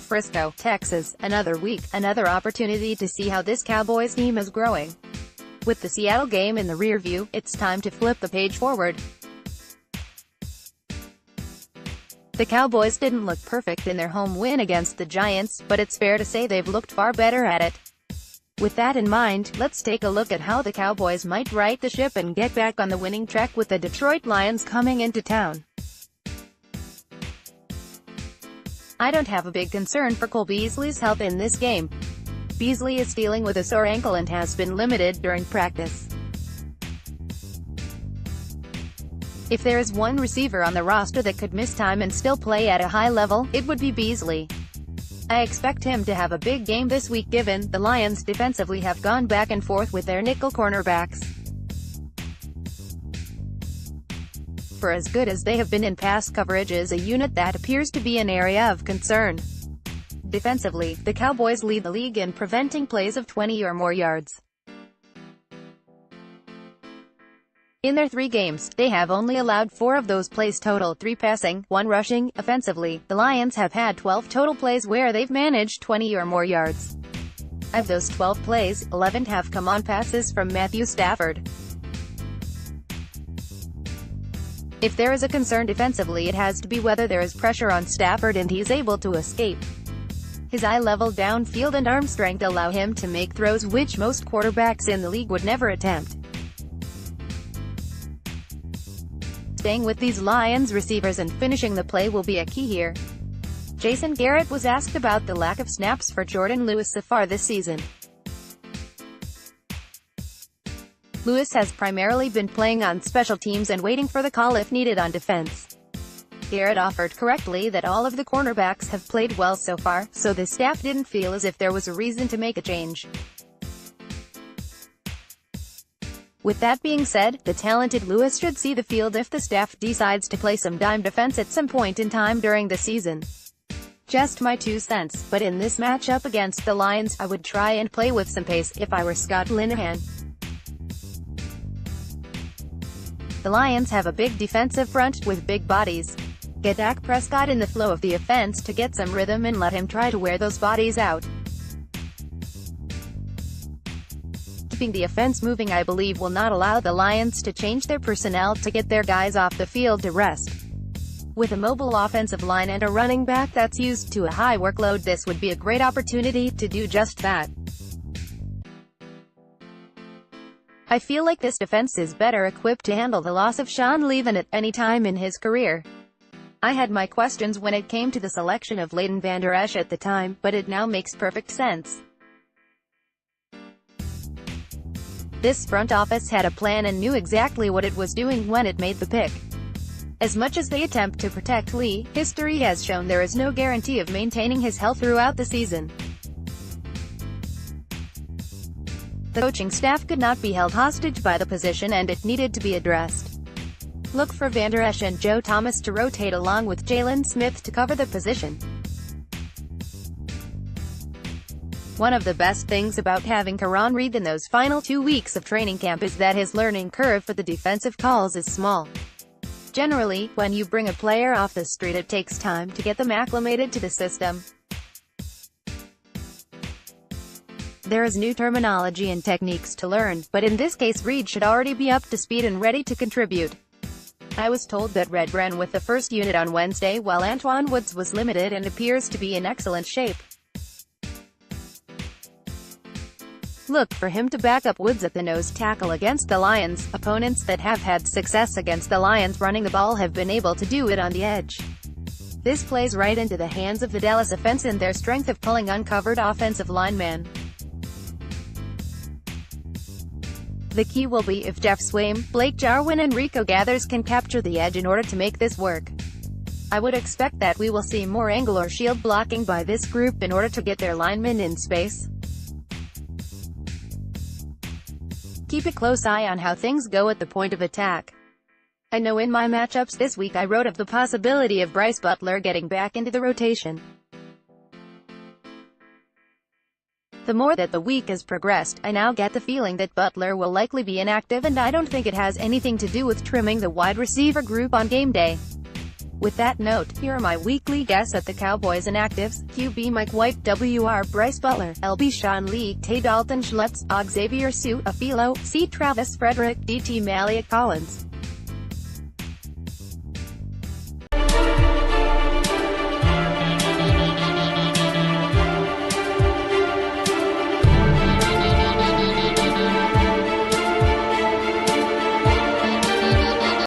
Frisco, Texas. Another week, another opportunity to see how this Cowboys team is growing. With the Seattle game in the rearview, it's time to flip the page forward. The Cowboys didn't look perfect in their home win against the Giants, but it's fair to say they've looked far better at it. With that in mind, let's take a look at how the Cowboys might right the ship and get back on the winning track with the Detroit Lions coming into town. I don't have a big concern for Cole Beasley's health in this game. Beasley is dealing with a sore ankle and has been limited during practice. If there is one receiver on the roster that could miss time and still play at a high level, it would be Beasley. I expect him to have a big game this week given the Lions defensively have gone back and forth with their nickel cornerbacks. For as good as they have been in pass coverage is a unit that appears to be an area of concern. Defensively, the Cowboys lead the league in preventing plays of 20 or more yards. In their 3 games, they have only allowed 4 of those plays total, 3 passing, 1 rushing. Offensively, the Lions have had 12 total plays where they've managed 20 or more yards. Of those 12 plays, 11 have come on passes from Matthew Stafford. If there is a concern defensively, it has to be whether there is pressure on Stafford and he's able to escape. His eye-level downfield and arm strength allow him to make throws which most quarterbacks in the league would never attempt. Staying with these Lions receivers and finishing the play will be a key here. Jason Garrett was asked about the lack of snaps for Jourdan Lewis so far this season. Lewis has primarily been playing on special teams and waiting for the call if needed on defense. Garrett offered correctly that all of the cornerbacks have played well so far, so the staff didn't feel as if there was a reason to make a change. With that being said, the talented Lewis should see the field if the staff decides to play some dime defense at some point in time during the season. Just my 2 cents, but in this matchup against the Lions, I would try and play with some pace, if I were Scott Linehan. The Lions have a big defensive front, with big bodies. Get Dak Prescott in the flow of the offense to get some rhythm and let him try to wear those bodies out. Keeping the offense moving I believe will not allow the Lions to change their personnel to get their guys off the field to rest. With a mobile offensive line and a running back that's used to a high workload, this would be a great opportunity to do just that. I feel like this defense is better equipped to handle the loss of Sean Lee than at any time in his career. I had my questions when it came to the selection of Leighton Vander Esch at the time, but it now makes perfect sense. This front office had a plan and knew exactly what it was doing when it made the pick. As much as they attempt to protect Lee, history has shown there is no guarantee of maintaining his health throughout the season. The coaching staff could not be held hostage by the position and it needed to be addressed. Look for Vander Esch and Joe Thomas to rotate along with Jalen Smith to cover the position. One of the best things about having Karan Reed in those final 2 weeks of training camp is that his learning curve for the defensive calls is small. Generally, when you bring a player off the street it takes time to get them acclimated to the system. There is new terminology and techniques to learn, but in this case Reed should already be up to speed and ready to contribute. I was told that Red ran with the first unit on Wednesday while Antoine Woods was limited and appears to be in excellent shape. Look for him to back up Woods at the nose tackle against the Lions. Opponents that have had success against the Lions running the ball have been able to do it on the edge. This plays right into the hands of the Dallas offense and their strength of pulling uncovered offensive linemen. The key will be if Jeff Swaim, Blake Jarwin and Rico Gathers can capture the edge in order to make this work. I would expect that we will see more angle or shield blocking by this group in order to get their linemen in space. Keep a close eye on how things go at the point of attack. I know in my matchups this week I wrote of the possibility of Bryce Butler getting back into the rotation. The more that the week has progressed, I now get the feeling that Butler will likely be inactive, and I don't think it has anything to do with trimming the wide receiver group on game day. With that note, here are my weekly guests at the Cowboys inactives: QB Mike White, WR Bryce Butler, LB Sean Lee, Tay Dalton Schultz, Xavier Sue, Afilo, C Travis Frederick, DT Malia Collins.